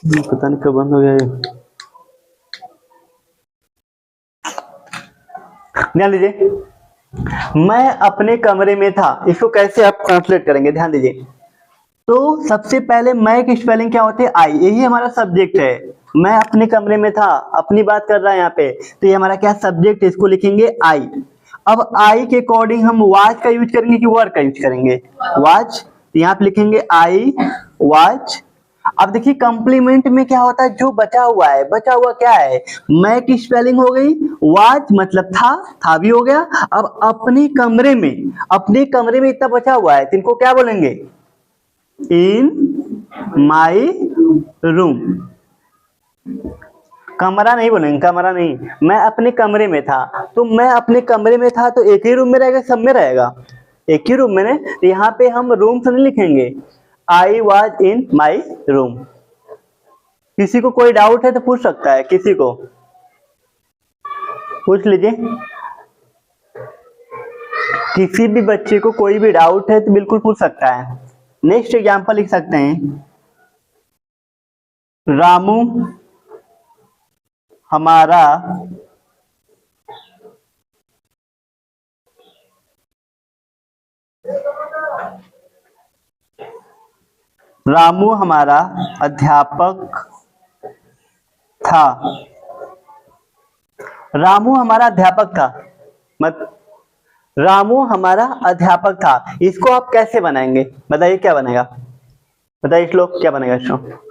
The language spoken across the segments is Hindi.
पता नहीं कब बंद हो गया ये। ध्यान दीजिए, मैं अपने कमरे में था, इसको कैसे आप ट्रांसलेट करेंगे, ध्यान दीजिए। तो सबसे पहले मैं की स्पेलिंग क्या होती है, आई, यही हमारा सब्जेक्ट है। मैं अपने कमरे में था, अपनी बात कर रहा है यहाँ पे, तो ये हमारा क्या सब्जेक्ट है, इसको लिखेंगे आई। अब आई के अकॉर्डिंग हम वाज का यूज करेंगे कि वर का यूज करेंगे, वाज, यहाँ पे लिखेंगे आई वाज। अब देखिए कंप्लीमेंट में क्या होता है, जो बचा हुआ है, बचा हुआ क्या है, मैं की स्पेलिंग हो गई, वाज मतलब था भी हो गया। अब अपने कमरे में इतना बचा हुआ है, तो इनको क्या बोलेंगे, इन माई रूम। कमरा नहीं बोलेंगे, कमरा नहीं, मैं अपने कमरे में था, तो मैं अपने कमरे में था तो एक ही रूम में रहेगा, सब में रहेगा, एक ही रूम में। तो यहाँ पे हम रूम से नहीं लिखेंगे, I was in my room. किसी को कोई डाउट है तो पूछ सकता है, किसी को पूछ लीजिए, किसी भी बच्चे को कोई भी डाउट है तो बिल्कुल पूछ सकता है। नेक्स्ट एग्जांपल लिख सकते हैं, रामू हमारा अध्यापक था। रामू हमारा अध्यापक था, मत रामू हमारा अध्यापक था, इसको आप कैसे बनाएंगे, बताइए क्या बनेगा, बताइए श्लोक क्या बनेगा इसको।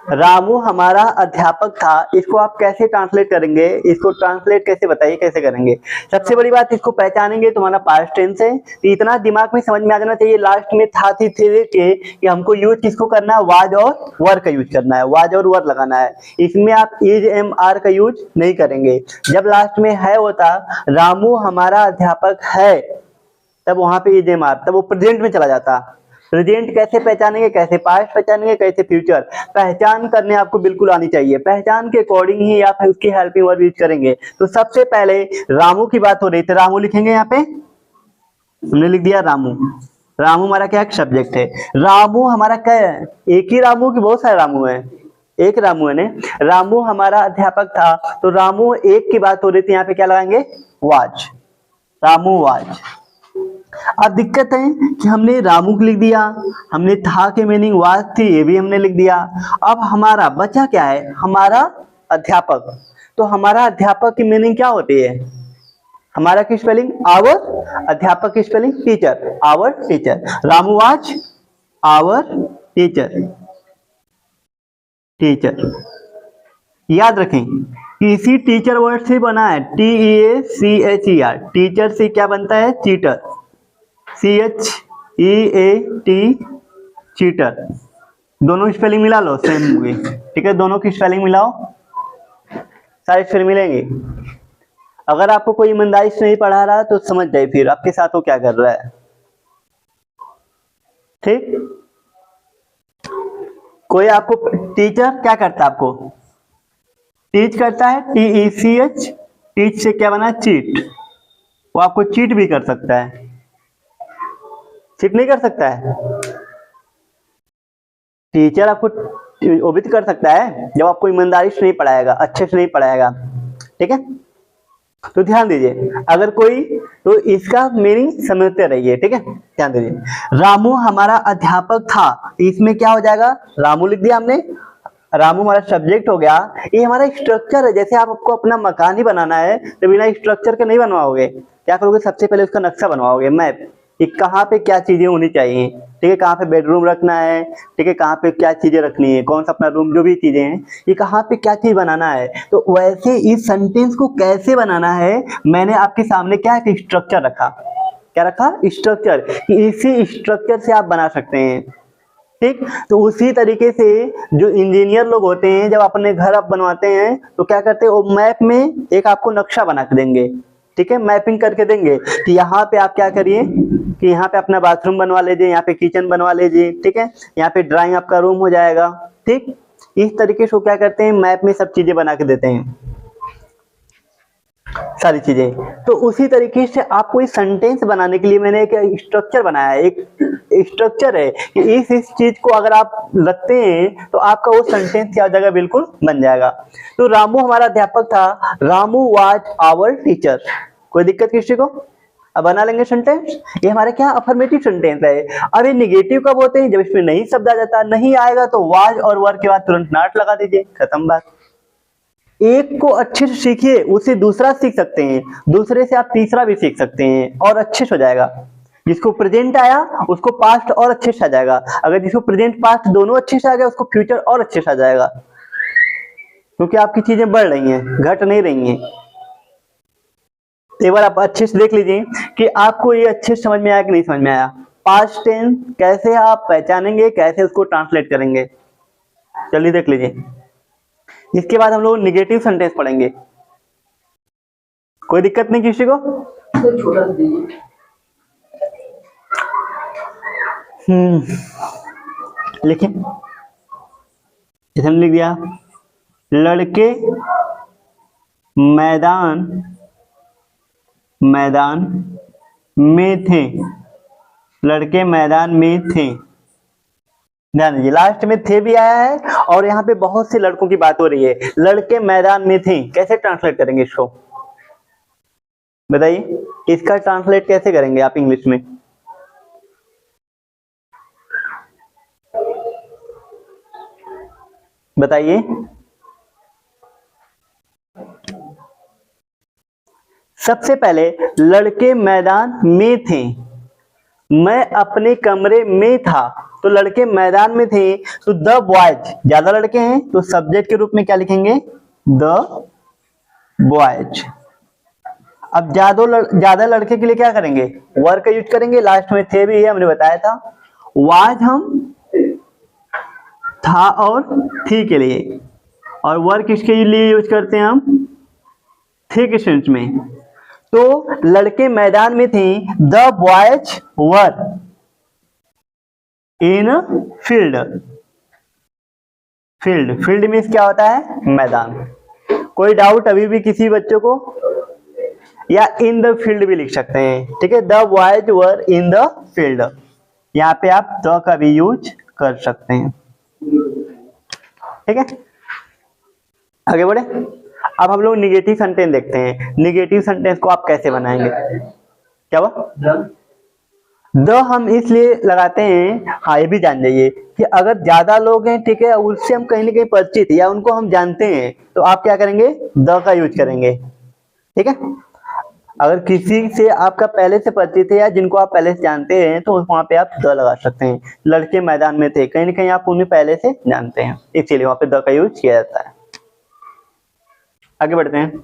रामू हमारा अध्यापक था, इसको आप कैसे ट्रांसलेट करेंगे, इसको ट्रांसलेट कैसे, बताइए कैसे करेंगे। सबसे बड़ी बात, इसको पहचानेंगे तुम्हारा पास्ट टेंस है, तो इतना दिमाग में समझ में आ जाना चाहिए लास्ट में था थी थे के कि हमको यूज किसको करना है, वाज और वर का यूज करना है, वाज और वर लगाना है। इसमें आप इज एम आर का यूज नहीं करेंगे। जब लास्ट में है होता, रामू हमारा अध्यापक है, तब वहां पे इज एम आर, तब वो प्रेजेंट में चला जाता। प्रेजेंट कैसे पहचानेंगे, कैसे पास्ट पहचानेंगे, कैसे फ्यूचर, पहचान करने आपको बिल्कुल आनी चाहिए। पहचान के अकॉर्डिंग ही आप उसकी हेल्पिंग वर्ब यूज करेंगे। तो सबसे पहले रामू की बात हो रही थी, रामू लिखेंगे, यहाँ पे हमने लिख दिया रामू। रामू हमारा क्या सब्जेक्ट है, रामू हमारा क्या है, एक ही रामू की बहुत सारे रामू है, एक रामू है ने। रामू हमारा अध्यापक था, तो रामू एक की बात हो रही थी, यहाँ पे क्या लगाएंगे, वाज, रामू वाज। अब दिक्कत है कि हमने रामू लिख दिया, हमने था के मीनिंग वाज थी, ये भी हमने लिख दिया। अब हमारा बचा क्या है, हमारा अध्यापक। तो हमारा अध्यापक की मीनिंग क्या होती है, हमारा की स्पेलिंग आवर, अध्यापक की spelling teacher, our teacher. Ramu was our teacher, teacher. याद रखें कि इसी टीचर वर्ड से बना है, TEACHER, टीचर से क्या बनता है, चीटर, CHEAT, चीटर। दोनों स्पेलिंग मिला लो, सेम होगी, ठीक है, दोनों की स्पेलिंग मिलाओ, सारे स्पेलिंग मिलेंगे। अगर आपको कोई ईमानदारी से नहीं पढ़ा रहा तो समझ जाए फिर आपके साथ वो क्या कर रहा है, ठीक। कोई आपको टीचर क्या करता है, आपको टीच करता है, TECH, टीच से क्या बना, चीट, वो आपको चीट भी कर सकता है, चीट नहीं कर सकता है, टीचर आपको वो भी कर सकता है जब आपको ईमानदारी से नहीं पढ़ाएगा, अच्छे से नहीं पढ़ाएगा, ठीक है। तो ध्यान दीजिए, अगर कोई, तो इसका मीनिंग समझते रहिए, ठीक है, ध्यान दीजिए। रामू हमारा अध्यापक था, इसमें क्या हो जाएगा, रामू लिख दिया हमने, रामू हमारा सब्जेक्ट हो गया। ये हमारा स्ट्रक्चर है, जैसे आपको अपना मकान ही बनाना है तो बिना स्ट्रक्चर के नहीं बनवाओगे, क्या करोगे, सबसे पहले उसका नक्शा बनवाओगे, मैप, कि कहाँ पे क्या चीजें होनी चाहिए, ठीक है, कहाँ पे बेडरूम रखना है, ठीक है, कहाँ पे क्या चीजें रखनी है, कौन सा अपना रूम, जो भी चीजें हैं, ये कहाँ पे क्या चीज बनाना है। तो वैसे इस सेंटेंस को कैसे बनाना है, मैंने आपके सामने क्या एक स्ट्रक्चर रखा, क्या रखा, स्ट्रक्चर, कि इसी स्ट्रक्चर से आप बना सकते हैं, ठीक। तो उसी तरीके से जो इंजीनियर लोग होते हैं, जब अपने घर आप बनवाते हैं तो क्या करते हैं, वो मैप में एक आपको नक्शा बना के देंगे, ठीक है, मैपिंग करके देंगे कि यहाँ पे आप क्या करिए, कि यहाँ पे अपना बाथरूम बनवा लीजिए, यहाँ पे किचन बनवा लीजिए, ठीक है, यहाँ पे ड्राइंग आपका रूम हो जाएगा, ठीक। इस तरीके से वो क्या करते हैं, मैप में सब चीजें बना के देते हैं। सारी चीजें। तो उसी तरीके से आपको इस सेंटेंस बनाने के लिए मैंने एक स्ट्रक्चर बनाया है, एक स्ट्रक्चर है कि इस चीज को अगर आप रखते हैं तो आपका वो सेंटेंस क्या हो जाएगा, बिल्कुल बन जाएगा। तो रामू हमारा अध्यापक था, रामू वाज आवर टीचर। कोई दिक्कत किसी को? अब बना लेंगे सेंटेंस। ये हमारे क्या अफर्मेटिव सेंटेंस है। अब ये निगेटिव कब होते हैं? जब इसमें नहीं शब्द आ जाता। नहीं आएगा तो वाज और वर के बाद तुरंत नॉट लगा दीजिए, खत्म बात। एक को अच्छे से सीखिए, उससे दूसरा सीख सकते हैं, दूसरे से आप तीसरा भी सीख सकते हैं और अच्छे से हो जाएगा। जिसको प्रेजेंट आया उसको पास्ट और अच्छे से आ जाएगा, अगर जिसको प्रेजेंट पास्ट दोनों अच्छे से आ गया उसको फ्यूचर और अच्छे से आ जाएगा, क्योंकि आपकी चीजें बढ़ रही हैं, घट नहीं रही हैं। एक बार आप अच्छे से देख लीजिए कि आपको ये अच्छे से समझ में आया कि नहीं समझ में आया। पास्ट टेंस कैसे आप पहचानेंगे, कैसे उसको ट्रांसलेट करेंगे, चलिए देख लीजिए। इसके बाद हम लोग निगेटिव सेंटेंस पढ़ेंगे। कोई दिक्कत नहीं किसी को? छोटा सा दीजिए। लिखिए, इसमें लिख दिया, लड़के मैदान में थे। लड़के मैदान में थे, ध्यान दीजिए, लास्ट में थे भी आया है और यहाँ पे बहुत से लड़कों की बात हो रही है। लड़के मैदान में थे, कैसे ट्रांसलेट करेंगे इसको बताइए? इसका ट्रांसलेट कैसे करेंगे आप इंग्लिश में? बताइए। सबसे पहले लड़के मैदान में थे, मैं अपने कमरे में था, तो लड़के मैदान में थे, तो द बॉयज, ज्यादा लड़के हैं तो सब्जेक्ट के रूप में क्या लिखेंगे? The boys. अब ज्यादा लड़के के लिए क्या करेंगे? वर का यूज करेंगे, लास्ट में थे भी है, हमने बताया था। वाज हम था और थी के लिए, और वर किसके लिए यूज करते हैं हम? थे के सेंस में। तो लड़के मैदान में थे, the boys were in field. Field means क्या होता है? मैदान। कोई डाउट अभी भी किसी बच्चों को? या इन द फील्ड भी लिख सकते हैं, ठीक है। The boys were in the field, यहाँ पे आप द का भी यूज कर सकते हैं, ठीक है। आगे बढ़े। अब हम लोग निगेटिव सेंटेंस देखते हैं। निगेटिव सेंटेंस को आप कैसे बनाएंगे? क्या वो द हम इसलिए लगाते हैं, हाँ ये भी जान जाइए कि अगर ज्यादा लोग हैं, ठीक है, उससे हम कहीं ना कहीं परिचित या उनको हम जानते हैं, तो आप क्या करेंगे? द का यूज करेंगे, ठीक है। अगर किसी से आपका पहले से परिचित है या जिनको आप पहले से जानते हैं, तो वहां पे आप द लगा सकते हैं। लड़के मैदान में थे, कहीं ना कहीं आप उन्हें पहले से जानते हैं, इसीलिए वहां पे द का यूज किया जाता है। आगे बढ़ते हैं।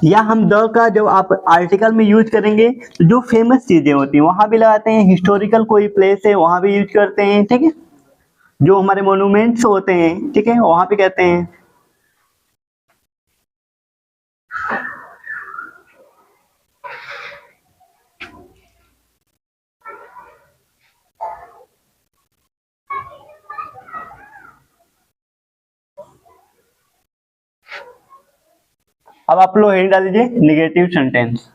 या हम द का जब आप आर्टिकल में यूज करेंगे तो जो फेमस चीजें होती हैं वहां भी लगाते हैं, हिस्टोरिकल कोई प्लेस है वहां भी यूज करते हैं, ठीक है। जो हमारे मोन्यूमेंट्स होते हैं, ठीक है, वहां पे कहते हैं। अब आप लोग हेडिंग डाल दीजिए, negative sentence.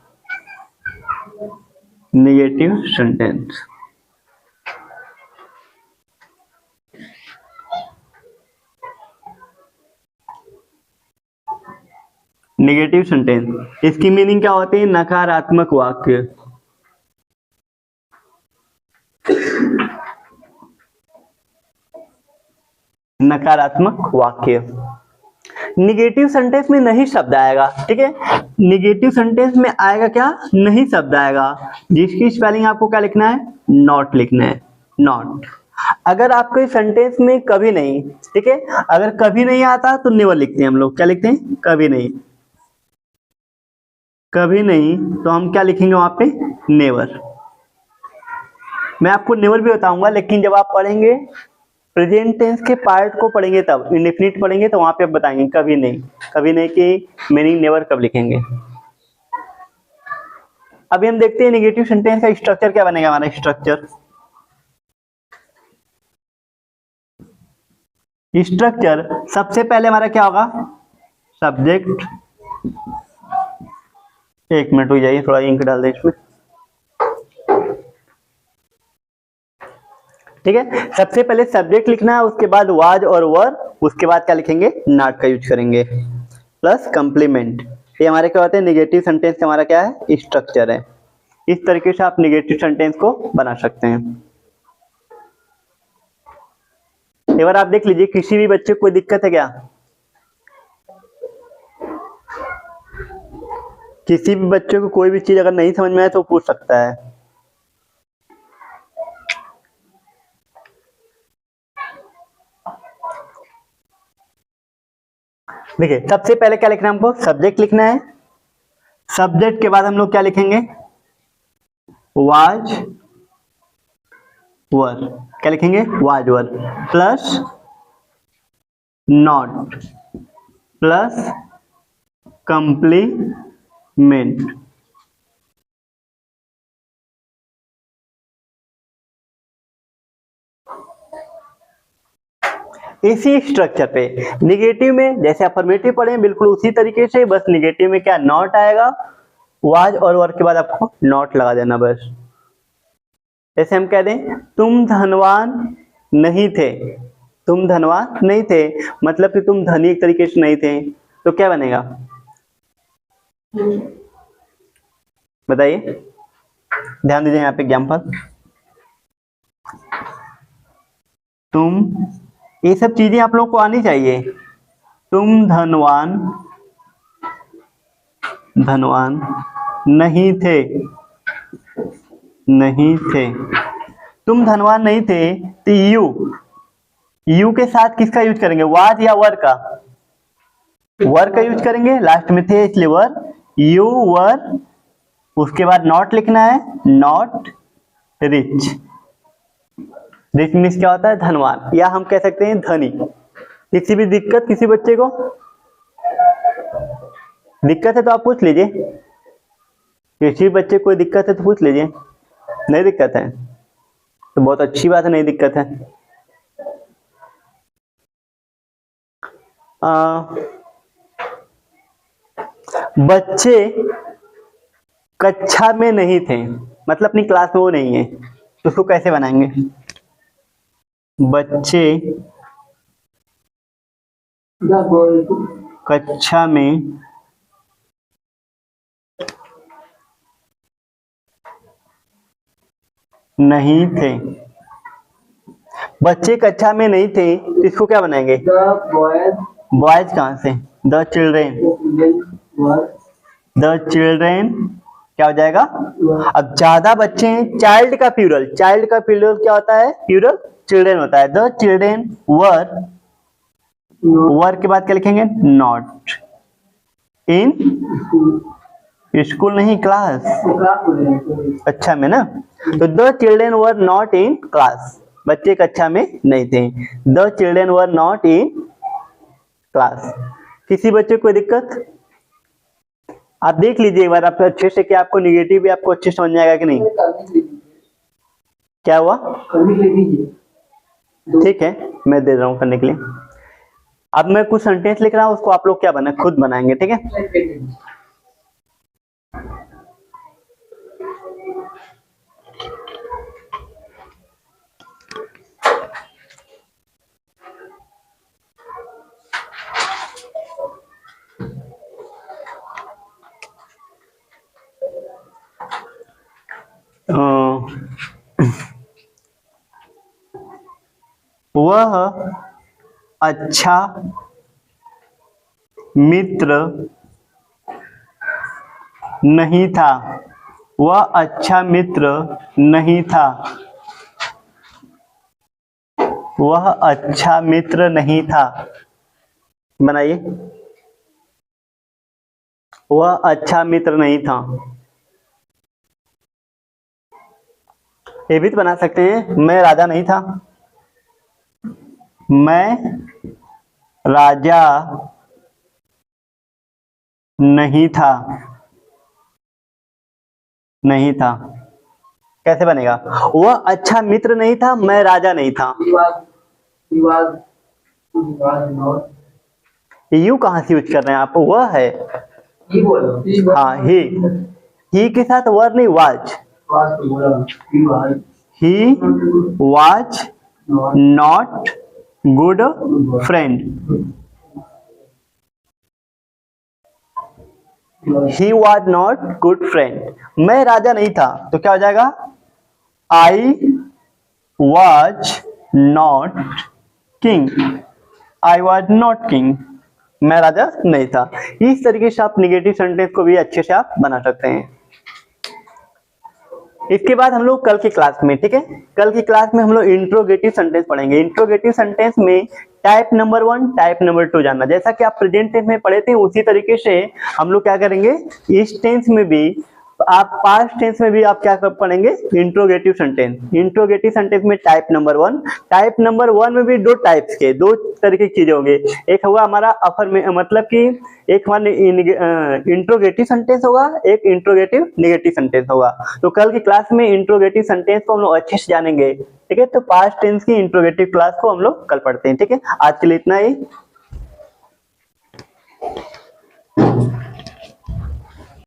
Negative sentence, negative sentence इसकी मीनिंग क्या होती है? नकारात्मक वाक्य। नकारात्मक वाक्य। निगेटिव सेंटेंस में नहीं शब्द आएगा, ठीक है। निगेटिव सेंटेंस में आएगा क्या? नहीं शब्द आएगा, जिसकी स्पेलिंग आपको क्या लिखना है? नॉट लिखना है, नॉट। अगर आपके सेंटेंस में कभी नहीं, ठीक है, अगर कभी नहीं आता तो नेवर लिखते हैं हम लोग। क्या लिखते हैं? कभी नहीं। कभी नहीं तो हम क्या लिखेंगे वहां पे? नेवर। मैं आपको नेवर भी बताऊंगा, लेकिन जब आप पढ़ेंगे प्रेजेंट टेंस के पार्ट को पढ़ेंगे, तब इंडेफिनिट पढ़ेंगे तो वहां पे आप बताएंगे कभी नहीं। कभी नहीं की मीनिंग नेवर कब लिखेंगे। अभी हम देखते हैं नेगेटिव सेंटेंस का स्ट्रक्चर क्या बनेगा। हमारा स्ट्रक्चर सबसे पहले हमारा क्या होगा? सब्जेक्ट एक मिनट रुक जाइए, थोड़ा इंक डाल दें इसमें। ठीक है, सबसे पहले सब्जेक्ट लिखना है, उसके बाद वाज और वर, उसके बाद क्या लिखेंगे, नॉट का यूज करेंगे, प्लस कंप्लीमेंट। ये हमारे क्या होते हैं, नेगेटिव सेंटेंस हमारा क्या है, स्ट्रक्चर है। इस तरीके से आप नेगेटिव सेंटेंस को बना सकते हैं। एक बार आप देख लीजिए, किसी भी बच्चे को कोई दिक्कत है क्या? किसी भी बच्चे को कोई भी चीज अगर नहीं समझ में आए तो पूछ सकता है। देखिए, सबसे पहले क्या लिखना है हमको, सब्जेक्ट लिखना है। सब्जेक्ट के बाद हम लोग क्या लिखेंगे, वाज वर। क्या लिखेंगे, was were, plus not, plus complement. इसी स्ट्रक्चर पे निगेटिव में जैसे अफर्मेटिव पढ़े हैं बिल्कुल उसी तरीके से, बस निगेटिव में क्या नॉट आएगा, वाज और वर के बाद आपको नॉट लगा देना बस। जैसे हम कह दें तुम धनवान नहीं थे, तुम धनवान नहीं थे मतलब कि तुम धनी एक तरीके से नहीं थे, तो क्या बनेगा बताइए, ध्यान दीजिए यहाँ पे एग्जाम्पल। तुम, ये सब चीजें आप लोग को आनी चाहिए। तुम धनवान नहीं थे, नहीं थे, तुम धनवान नहीं थे, तो यू के साथ किसका यूज करेंगे, वाज या वर का, वर का यूज करेंगे, लास्ट में थे इसलिए वर, यू वर, उसके बाद नॉट लिखना है, नॉट रिच। रिच मीन्स क्या होता है, धनवान, या हम कह सकते हैं धनी। किसी भी दिक्कत, किसी बच्चे को दिक्कत है तो आप पूछ लीजिए, किसी बच्चे को कोई दिक्कत है तो पूछ लीजिए। नहीं दिक्कत है तो बहुत अच्छी बात है, नहीं दिक्कत है। बच्चे कक्षा में नहीं थे मतलब अपनी क्लास में वो नहीं है, तो उसको कैसे बनाएंगे, बच्चे कक्षा में नहीं थे, बच्चे कक्षा में नहीं थे तो इसको क्या बनाएंगे, बॉयज कहां से, द चिल्ड्रेन, द चिल्ड्रेन क्या हो जाएगा। अब ज्यादा बच्चे हैं, चाइल्ड का प्लूरल, चाइल्ड का प्लूरल क्या होता है, प्लूरल चिल्ड्रेन होता है। द चिल्ड्रेन वर, वर के बाद क्या लिखेंगे, नॉट इन स्कूल, नहीं क्लास, अच्छा में ना, तो the children were not in class, बच्चे कक्षा में नहीं थे, the children were not in class. किसी बच्चे को कोई दिक्कत, आप देख लीजिए एक बार आप अच्छे से, कि आपको निगेटिव भी आपको अच्छे समझ में आएगा कि नहीं। क्या हुआ, ठीक है मैं दे रहा हूं करने के लिए। अब मैं कुछ सेंटेंस लिख रहा हूं, उसको आप लोग क्या बना खुद बनाएंगे, ठीक है। वह अच्छा मित्र नहीं था, वह अच्छा मित्र नहीं था, वह अच्छा मित्र नहीं था, बनाइए, वह अच्छा मित्र नहीं था। ये भी तो बना सकते हैं, मैं राजा नहीं था, मैं राजा नहीं था, नहीं था, कैसे बनेगा, वह अच्छा मित्र नहीं था, मैं राजा नहीं था। यू कहां से यूज कर रहे हैं आप, वह है, ही बोलो हाँ ही के साथ वर नहीं वाज, बात तो बोला ही बात he was not good friend, he was not good friend. मैं राजा नहीं था तो क्या हो जाएगा, I was not king, I was not king, मैं राजा नहीं था। इस तरीके से आप निगेटिव सेंटेंस को भी अच्छे से आप बना सकते हैं। इसके बाद हम लोग कल की क्लास में, ठीक है, कल की क्लास में हम लोग इंट्रोगेटिव सेंटेंस पढ़ेंगे। इंट्रोगेटिव सेंटेंस में टाइप नंबर 1 टाइप नंबर 2 जानना, जैसा कि आप प्रेजेंट टेंस में पढ़े थे उसी तरीके से हम लोग क्या करेंगे, इस टेंस में भी आप पास्ट टेंस में भी आप क्या पढ़ेंगे, इंट्रोगेटिव सेंटेंस। इंट्रोगेटिव सेंटेंस में टाइप नंबर 1, टाइप नंबर 1 में भी दो टाइप्स के, दो तरीके की चीजें होंगे। एक होगा हमारा मतलब कि एक हमारा इंट्रोगेटिव सेंटेंस होगा, एक इंट्रोगेटिव नेगेटिव सेंटेंस होगा। तो कल की क्लास में इंट्रोगेटिव सेंटेंस को हम लोग अच्छे से जानेंगे, ठीक है। तो पास्ट टेंस की इंट्रोगेटिव क्लास को हम लोग कल पढ़ते हैं, ठीक है। आज के लिए इतना ही।